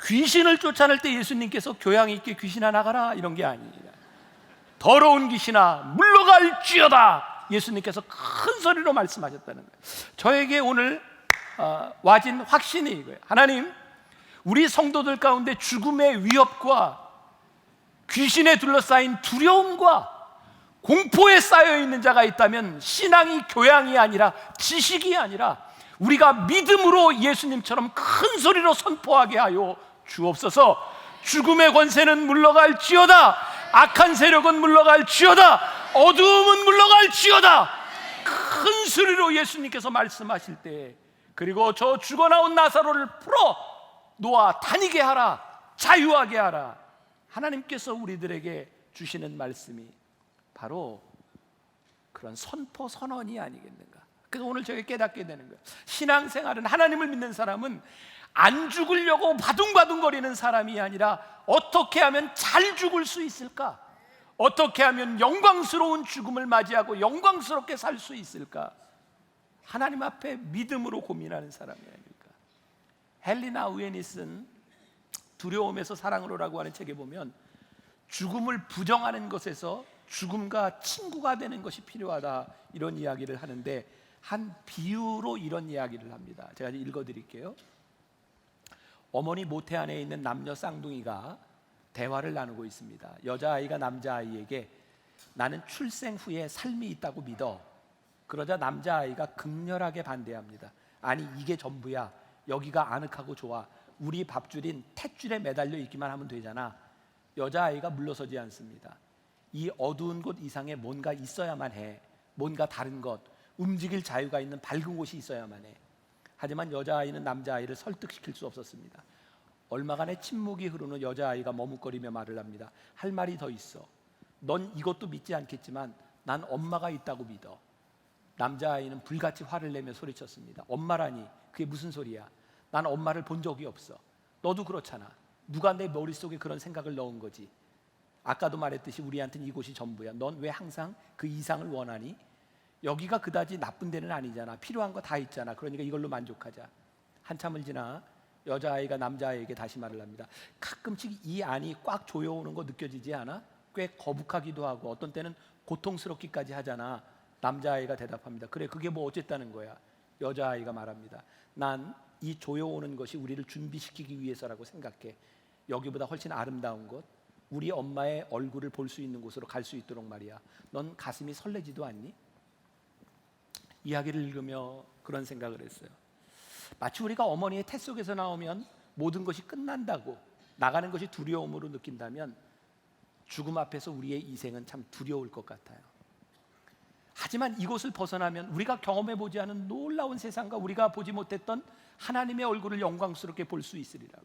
귀신을 쫓아낼 때 예수님께서 교양 있게 귀신아 나가라 이런 게 아닙니다. 더러운 귀신아 물러갈지어다 예수님께서 큰 소리로 말씀하셨다는 거예요. 저에게 오늘 와진 확신이 이거예요. 하나님, 우리 성도들 가운데 죽음의 위협과 귀신에 둘러싸인 두려움과 공포에 쌓여있는 자가 있다면 신앙이 교양이 아니라 지식이 아니라 우리가 믿음으로 예수님처럼 큰 소리로 선포하게 하여 주옵소서. 죽음의 권세는 물러갈지어다. 악한 세력은 물러갈지어다. 어두움은 물러갈지어다. 큰 소리로 예수님께서 말씀하실 때, 그리고 저 죽어나온 나사로를 풀어 놓아 다니게 하라, 자유하게 하라. 하나님께서 우리들에게 주시는 말씀이 바로 그런 선포 선언이 아니겠는가. 그래서 오늘 저희가 깨닫게 되는 거예요. 신앙생활은, 하나님을 믿는 사람은 안 죽으려고 바둥바둥거리는 사람이 아니라 어떻게 하면 잘 죽을 수 있을까? 어떻게 하면 영광스러운 죽음을 맞이하고 영광스럽게 살 수 있을까? 하나님 앞에 믿음으로 고민하는 사람이 아닐까. 헬리나 우엔이 쓴 두려움에서 사랑으로라고 하는 책에 보면 죽음을 부정하는 것에서 죽음과 친구가 되는 것이 필요하다 이런 이야기를 하는데, 한 비유로 이런 이야기를 합니다. 제가 읽어드릴게요. 어머니 모태 안에 있는 남녀 쌍둥이가 대화를 나누고 있습니다. 여자아이가 남자아이에게 나는 출생 후에 삶이 있다고 믿어. 그러자 남자아이가 극렬하게 반대합니다. 아니 이게 전부야. 여기가 아늑하고 좋아. 우리 밥줄인 탯줄에 매달려 있기만 하면 되잖아. 여자아이가 물러서지 않습니다. 이 어두운 곳 이상에 뭔가 있어야만 해. 뭔가 다른 것, 움직일 자유가 있는 밝은 곳이 있어야만 해. 하지만 여자아이는 남자아이를 설득시킬 수 없었습니다. 얼마간의 침묵이 흐른 후 여자아이가 머뭇거리며 말을 합니다. 할 말이 더 있어. 넌 이것도 믿지 않겠지만 난 엄마가 있다고 믿어. 남자아이는 불같이 화를 내며 소리쳤습니다. 엄마라니 그게 무슨 소리야. 난 엄마를 본 적이 없어. 너도 그렇잖아. 누가 내 머릿속에 그런 생각을 넣은 거지. 아까도 말했듯이 우리한테는 이곳이 전부야. 넌 왜 항상 그 이상을 원하니? 여기가 그다지 나쁜 데는 아니잖아. 필요한 거 다 있잖아. 그러니까 이걸로 만족하자. 한참을 지나 여자아이가 남자아이에게 다시 말을 합니다. 가끔씩 이 안이 꽉 조여오는 거 느껴지지 않아? 꽤 거북하기도 하고 어떤 때는 고통스럽기까지 하잖아. 남자아이가 대답합니다. 그래, 그게 뭐 어쨌다는 거야. 여자아이가 말합니다. 난 이 조여오는 것이 우리를 준비시키기 위해서라고 생각해. 여기보다 훨씬 아름다운 곳, 우리 엄마의 얼굴을 볼 수 있는 곳으로 갈 수 있도록 말이야. 넌 가슴이 설레지도 않니? 이야기를 읽으며 그런 생각을 했어요. 마치 우리가 어머니의 태 속에서 나오면 모든 것이 끝난다고 나가는 것이 두려움으로 느낀다면 죽음 앞에서 우리의 이생은 참 두려울 것 같아요. 하지만 이곳을 벗어나면 우리가 경험해 보지 않은 놀라운 세상과 우리가 보지 못했던 하나님의 얼굴을 영광스럽게 볼 수 있으리라고.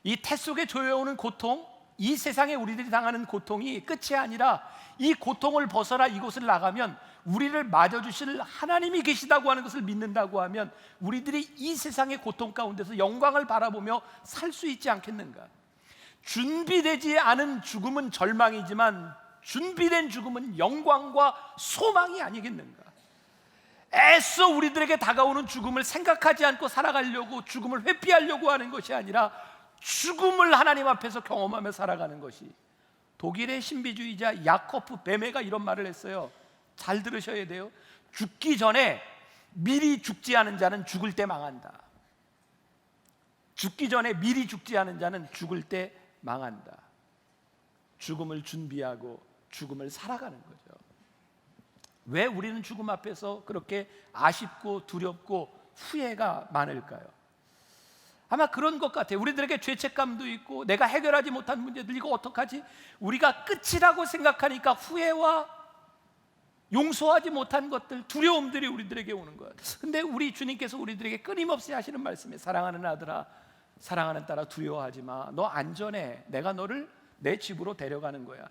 이 태 속에 조여오는 고통, 이 세상에 우리들이 당하는 고통이 끝이 아니라 이 고통을 벗어나 이곳을 나가면 우리를 맞아주실 하나님이 계시다고 하는 것을 믿는다고 하면 우리들이 이 세상의 고통 가운데서 영광을 바라보며 살 수 있지 않겠는가? 준비되지 않은 죽음은 절망이지만 준비된 죽음은 영광과 소망이 아니겠는가? 애써 우리들에게 다가오는 죽음을 생각하지 않고 살아가려고, 죽음을 회피하려고 하는 것이 아니라 죽음을 하나님 앞에서 경험하며 살아가는 것이, 독일의 신비주의자 야코프 베메가 이런 말을 했어요. 잘 들으셔야 돼요. 죽기 전에 미리 죽지 않은 자는 죽을 때 망한다. 죽기 전에 미리 죽지 않은 자는 죽을 때 망한다. 죽음을 준비하고 죽음을 살아가는 거죠. 왜 우리는 죽음 앞에서 그렇게 아쉽고 두렵고 후회가 많을까요? 아마 그런 것 같아요. 우리들에게 죄책감도 있고 내가 해결하지 못한 문제들, 이거 어떡하지? 우리가 끝이라고 생각하니까 후회와 용서하지 못한 것들, 두려움들이 우리들에게 오는 거예요. 근데 우리 주님께서 우리들에게 끊임없이 하시는 말씀에, 사랑하는 아들아, 사랑하는 딸아, 두려워하지 마. 너 안전해. 내가 너를 내 집으로 데려가는 거야.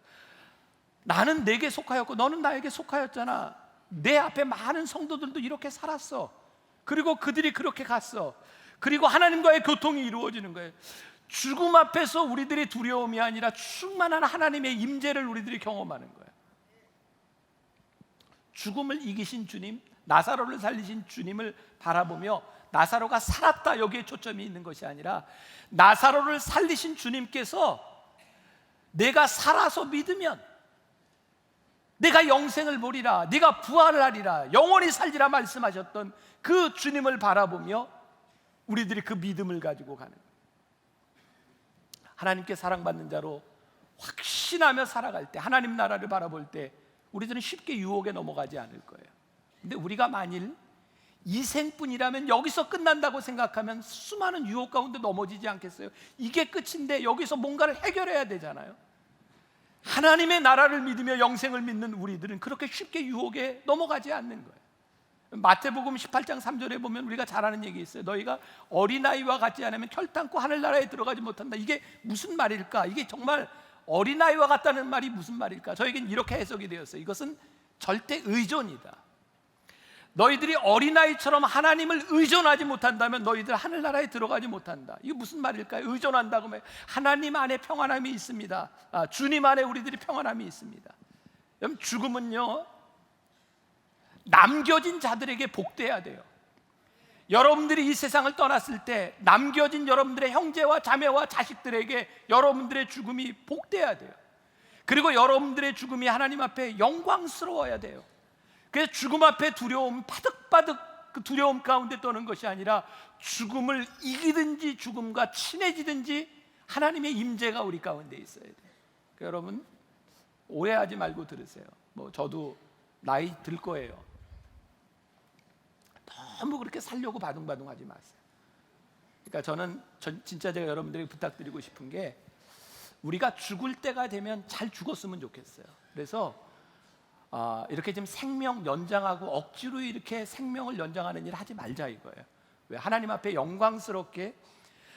나는 내게 속하였고 너는 나에게 속하였잖아. 내 앞에 많은 성도들도 이렇게 살았어. 그리고 그들이 그렇게 갔어. 그리고 하나님과의 교통이 이루어지는 거예요. 죽음 앞에서 우리들이 두려움이 아니라 충만한 하나님의 임재를 우리들이 경험하는 거예요. 죽음을 이기신 주님, 나사로를 살리신 주님을 바라보며 나사로가 살았다, 여기에 초점이 있는 것이 아니라 나사로를 살리신 주님께서 내가 살아서 믿으면 내가 영생을 보리라, 네가 부활을 하리라, 영원히 살리라 말씀하셨던 그 주님을 바라보며 우리들이 그 믿음을 가지고 가는 거예요. 하나님께 사랑받는 자로 확신하며 살아갈 때, 하나님 나라를 바라볼 때 우리들은 쉽게 유혹에 넘어가지 않을 거예요. 근데 우리가 만일 이 생뿐이라면 여기서 끝난다고 생각하면 수많은 유혹 가운데 넘어지지 않겠어요? 이게 끝인데 여기서 뭔가를 해결해야 되잖아요. 하나님의 나라를 믿으며 영생을 믿는 우리들은 그렇게 쉽게 유혹에 넘어가지 않는 거예요. 마태복음 18장 3절에 보면 우리가 잘 아는 얘기 있어요. 너희가 어린아이와 같지 않으면 결단코 하늘나라에 들어가지 못한다. 이게 무슨 말일까? 이게 정말 어린아이와 같다는 말이 무슨 말일까? 저에겐 이렇게 해석이 되었어요. 이것은 절대 의존이다. 너희들이 어린아이처럼 하나님을 의존하지 못한다면 너희들 하늘나라에 들어가지 못한다. 이게 무슨 말일까요? 의존한다고 하면 하나님 안에 평안함이 있습니다. 주님 안에 우리들이 평안함이 있습니다. 여러분, 죽음은요, 남겨진 자들에게 복돼야 돼요. 여러분들이 이 세상을 떠났을 때 남겨진 여러분들의 형제와 자매와 자식들에게 여러분들의 죽음이 복돼야 돼요. 그리고 여러분들의 죽음이 하나님 앞에 영광스러워야 돼요. 그래서 죽음 앞에 두려움, 바득바득 그 두려움 가운데 떠는 것이 아니라 죽음을 이기든지 죽음과 친해지든지 하나님의 임재가 우리 가운데 있어야 돼요. 그러니까 여러분, 오해하지 말고 들으세요. 저도 나이 들 거예요. 너무 그렇게 살려고 바둥바둥하지 마세요. 그러니까 저는 진짜 제가 여러분들에게 부탁드리고 싶은 게, 우리가 죽을 때가 되면 잘 죽었으면 좋겠어요. 그래서 이렇게 지금 생명 연장하고 억지로 이렇게 생명을 연장하는 일 하지 말자 이거예요. 왜? 하나님 앞에 영광스럽게,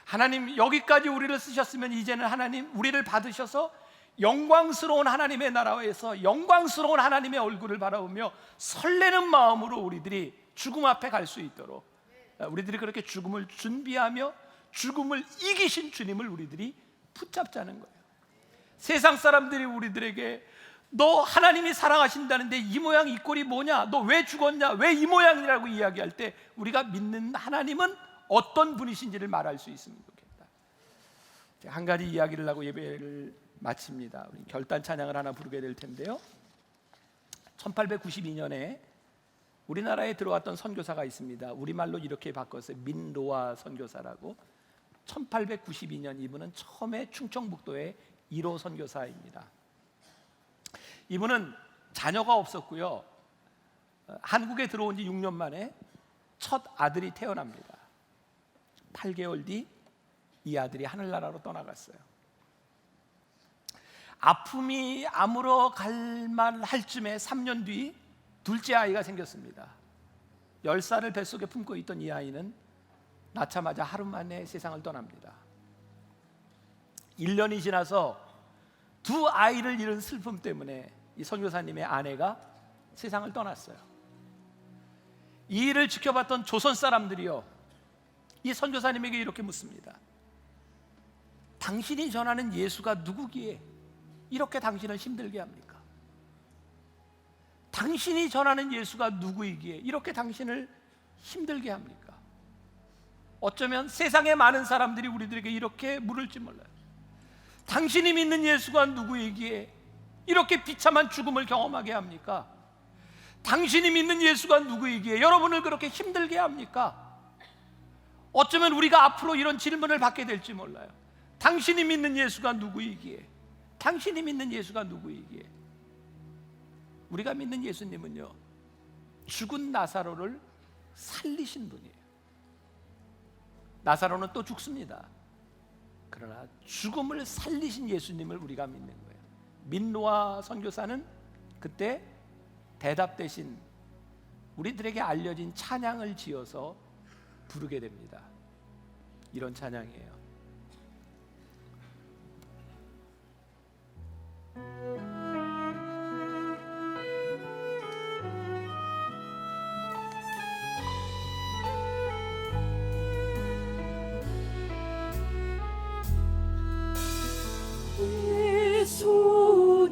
하나님 여기까지 우리를 쓰셨으면 이제는 하나님 우리를 받으셔서 영광스러운 하나님의 나라에서 영광스러운 하나님의 얼굴을 바라보며 설레는 마음으로 우리들이 죽음 앞에 갈 수 있도록, 우리들이 그렇게 죽음을 준비하며 죽음을 이기신 주님을 우리들이 붙잡자는 거예요. 세상 사람들이 우리들에게 너 하나님이 사랑하신다는데 이 모양 이 꼴이 뭐냐, 너 왜 죽었냐, 왜 이 모양이라고 이야기할 때 우리가 믿는 하나님은 어떤 분이신지를 말할 수 있으면 좋겠다. 한 가지 이야기를 하고 예배를 마칩니다. 우리 결단 찬양을 하나 부르게 될 텐데요, 1892년에 우리나라에 들어왔던 선교사가 있습니다. 우리말로 이렇게 바꿨어요. 민로아 선교사라고. 1892년 이분은 처음에 충청북도의 1호 선교사입니다. 이분은 자녀가 없었고요, 한국에 들어온 지 6년 만에 첫 아들이 태어납니다. 8개월 뒤 이 아들이 하늘나라로 떠나갔어요. 아픔이 아물어 갈 만할 쯤에 3년 뒤 둘째 아이가 생겼습니다. 10살을 뱃속에 품고 있던 이 아이는 낳자마자 하루 만에 세상을 떠납니다. 1년이 지나서 두 아이를 잃은 슬픔 때문에 이 선교사님의 아내가 세상을 떠났어요. 이 일을 지켜봤던 조선 사람들이요, 이 선교사님에게 이렇게 묻습니다. 당신이 전하는 예수가 누구기에 이렇게 당신을 힘들게 합니까? 당신이 전하는 예수가 누구이기에 이렇게 당신을 힘들게 합니까? 어쩌면 세상의 많은 사람들이 우리들에게 이렇게 물을지 몰라요. 당신이 믿는 예수가 누구이기에 이렇게 비참한 죽음을 경험하게 합니까? 당신이 믿는 예수가 누구이기에 여러분을 그렇게 힘들게 합니까? 어쩌면 우리가 앞으로 이런 질문을 받게 될지 몰라요. 당신이 믿는 예수가 누구이기에, 당신이 믿는 예수가 누구이기에. 우리가 믿는 예수님은요, 죽은 나사로를 살리신 분이에요. 나사로는 또 죽습니다. 그러나 죽음을 살리신 예수님을 우리가 믿는 거예요. 민노아 선교사는 그때 대답 대신 우리들에게 알려진 찬양을 지어서 부르게 됩니다. 이런 찬양이에요.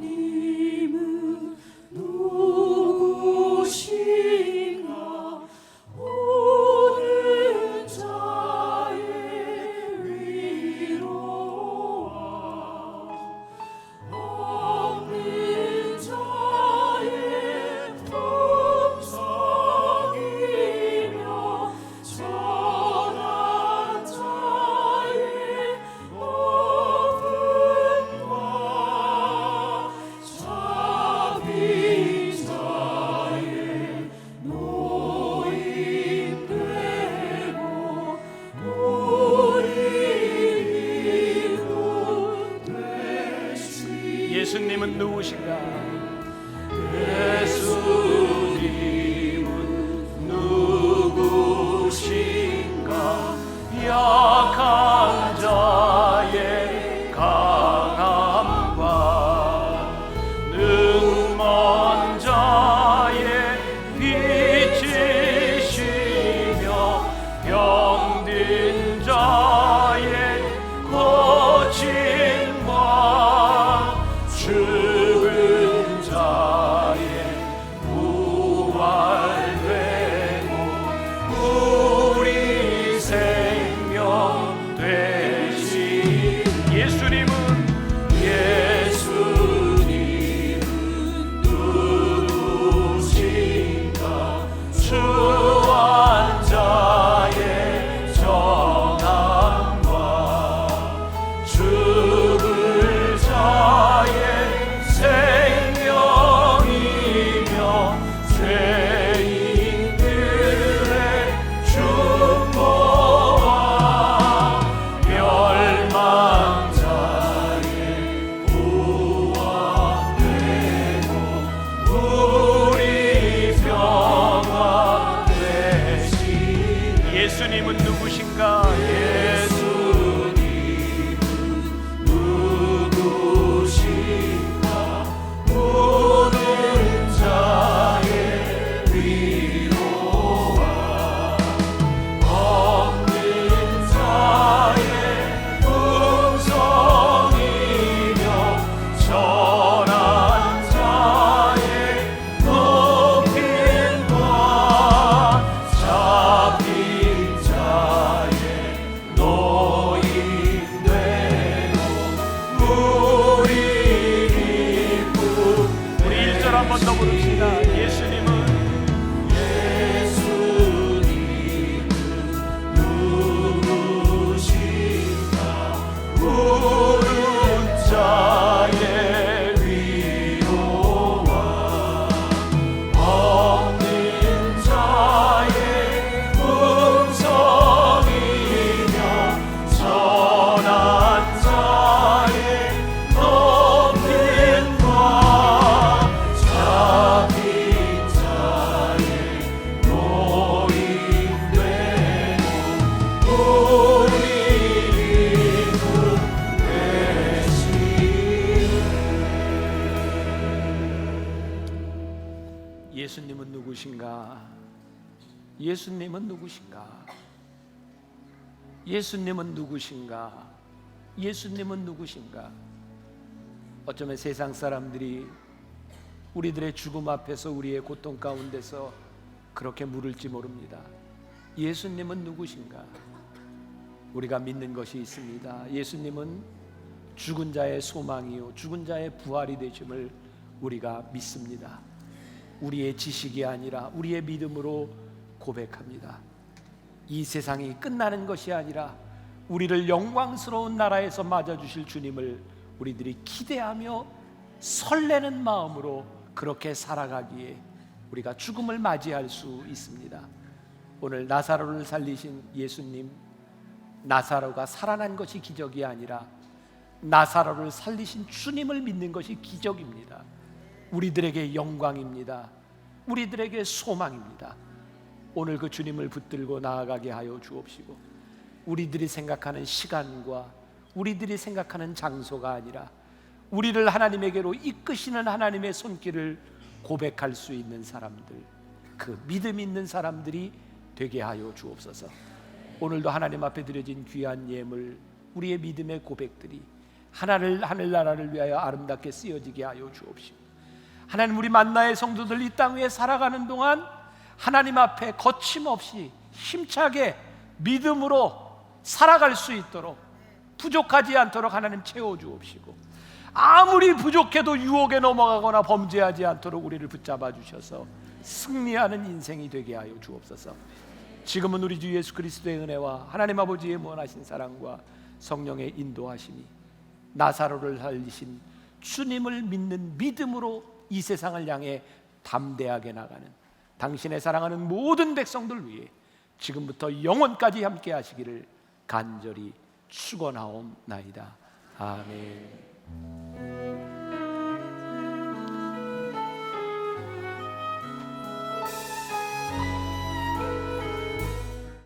예수님은 누구신가? 오는 자의 위로와 없는 자의 품성이며 전한 자의 높음과 자비 자의 노임되고 우리 이웃 되시. 예수님은 누구신가? 예수님은 누구신가? 약한 자의 강함과 능먼 자의 빛이시며 병든 자의 고침과 죽은 자의 부활되고 우리 생명 되시. 예수님은 누구신가? 주한 자의 정함과 죽을 자의 생명이며 죄인들의 중보와 멸망자의 구원되고 우리 평화 되시. 예수님은 누구신가? 예수님은 누구신가? 오는 자의 위로와 없는 자의 품성이며 전한 자의 높임과 잡힌 자의 노임되고 우리 기쁨. 우리 1절 한 번 더 부릅시다. 예수님은 누구신가? 오는 자의 위로와 없는 자의 품성이며 전한 자의 높임과 자비 예수님은 누구신가? 예수님은 누구신가? 예수님은 누구신가? 예수님은 누구신가? 어쩌면 세상 사람들이 우리들의 죽음 앞에서 우리의 고통 가운데서 그렇게 물을지 모릅니다. 예수님은 누구신가? 우리가 믿는 것이 있습니다. 예수님은 죽은 자의 소망이요 죽은 자의 부활이 되심을 우리가 믿습니다. 우리의 지식이 아니라 우리의 믿음으로 고백합니다. 이 세상이 끝나는 것이 아니라 우리를 영광스러운 나라에서 맞아주실 주님을 우리들이 기대하며 설레는 마음으로 그렇게 살아가기에 우리가 죽음을 맞이할 수 있습니다. 오늘 나사로를 살리신 예수님, 나사로가 살아난 것이 기적이 아니라 나사로를 살리신 주님을 믿는 것이 기적입니다. 우리들에게 영광입니다. 우리들에게 소망입니다. 오늘 그 주님을 붙들고 나아가게 하여 주옵시고, 우리들이 생각하는 시간과 우리들이 생각하는 장소가 아니라 우리를 하나님에게로 이끄시는 하나님의 손길을 고백할 수 있는 사람들, 그 믿음 있는 사람들이 되게 하여 주옵소서. 오늘도 하나님 앞에 드려진 귀한 예물, 우리의 믿음의 고백들이 하늘나라를 위하여 아름답게 쓰여지게 하여 주옵시고, 하나님, 우리 만나의 성도들 이 땅 위에 살아가는 동안 하나님 앞에 거침없이 힘차게 믿음으로 살아갈 수 있도록, 부족하지 않도록 하나님 채워주옵시고, 아무리 부족해도 유혹에 넘어가거나 범죄하지 않도록 우리를 붙잡아 주셔서 승리하는 인생이 되게 하여 주옵소서. 지금은 우리 주 예수 그리스도의 은혜와 하나님 아버지의 무한하신 사랑과 성령의 인도하심이 나사로를 살리신 주님을 믿는 믿음으로 이 세상을 향해 담대하게 나가는 당신의 사랑하는 모든 백성들 위해 지금부터 영원까지 함께 하시기를 간절히 축원하옵나이다. 아멘.